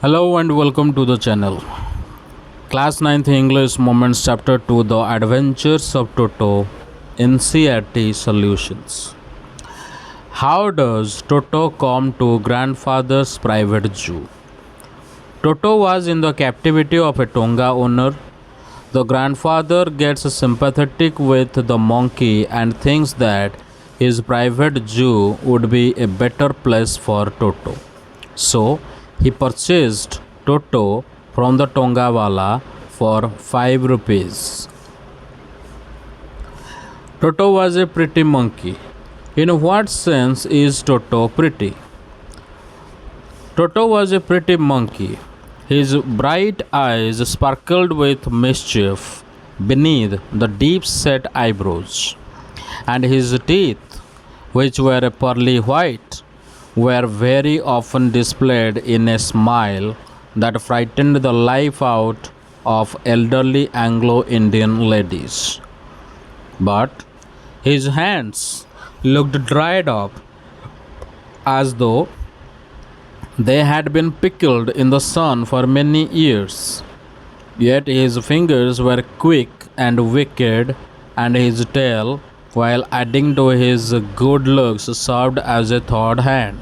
Hello and welcome to the channel. Class 9th English Moments Chapter 2 The Adventures of Toto Ncert Solutions. How does Toto come to grandfather's private zoo? Toto was in the captivity of a Tonga owner. The grandfather gets sympathetic with the monkey and thinks that his private zoo would be a better place for Toto. So, he purchased Toto from the Tongawala for 5 rupees. Toto was a pretty monkey. In what sense is Toto pretty? Toto was a pretty monkey. His bright eyes sparkled with mischief beneath the deep set eyebrows, and his teeth, which were pearly white, were very often displayed in a smile that frightened the life out of elderly Anglo Indian ladies. But his hands looked dried up as though they had been pickled in the sun for many years. Yet his fingers were quick and wicked, and his tail, while adding to his good looks, served as a third hand.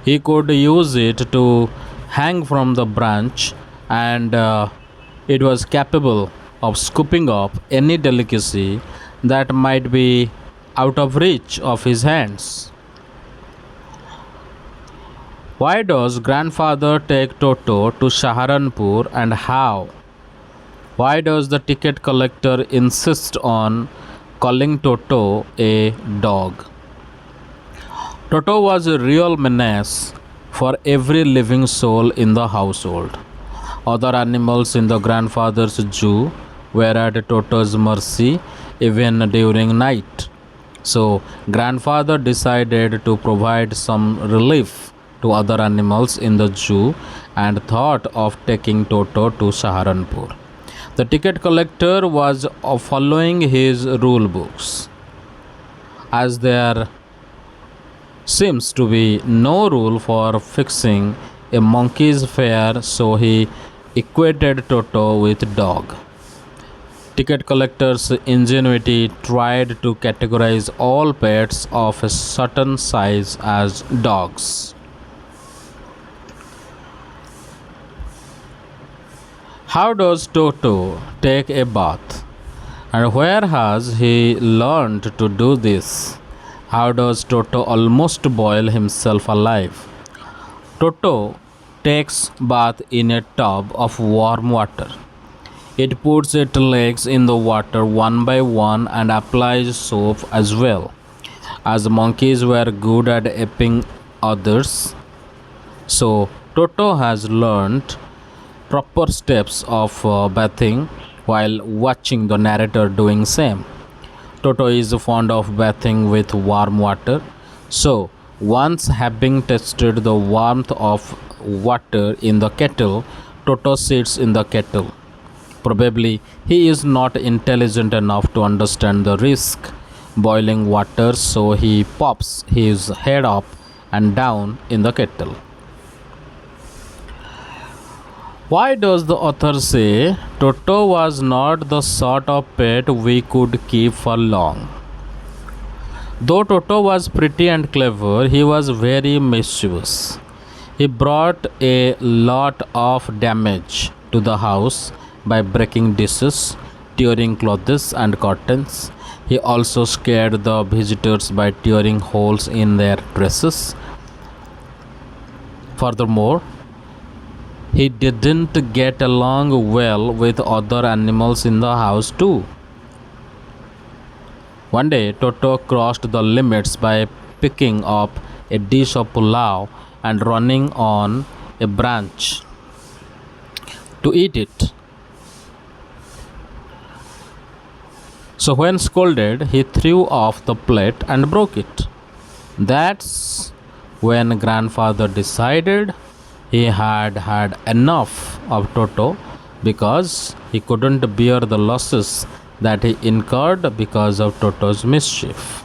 He could use it to hang from the branch, and it was capable of scooping up any delicacy that might be out of reach of his hands. Why does grandfather take Toto to Saharanpur, and how? Why does the ticket collector insist on calling Toto a dog? Toto was a real menace for every living soul in the household. Other animals in the grandfather's zoo were at Toto's mercy even during night. So, grandfather decided to provide some relief to other animals in the zoo and thought of taking Toto to Saharanpur. The ticket collector was following his rule books. As there seems to be no rule for fixing a monkey's fare, so he equated Toto with dog. Ticket collector's ingenuity tried to categorize all pets of a certain size as dogs. How does Toto take a bath? And where has he learned to do this? How does Toto almost boil himself alive? Toto takes bath in a tub of warm water. It puts its legs in the water one by one and applies soap as well. As monkeys were good at aping others, so Toto has learned proper steps of bathing while watching the narrator doing same. Toto is fond of bathing with warm water, so once having tested the warmth of water in the kettle, Toto sits in the kettle. Probably he is not intelligent enough to understand the risk boiling water, so he pops his head up and down in the kettle. Why does the author say Toto was not the sort of pet we could keep for long? Though Toto was pretty and clever, he was very mischievous. He brought a lot of damage to the house by breaking dishes, tearing clothes and curtains. He also scared the visitors by tearing holes in their dresses. Furthermore, he didn't get along well with other animals in the house too. One day, Toto crossed the limits by picking up a dish of pulao and running on a branch to eat it. So, when scolded, he threw off the plate and broke it. That's when grandfather decided he had had enough of Toto because he couldn't bear the losses that he incurred because of Toto's mischief.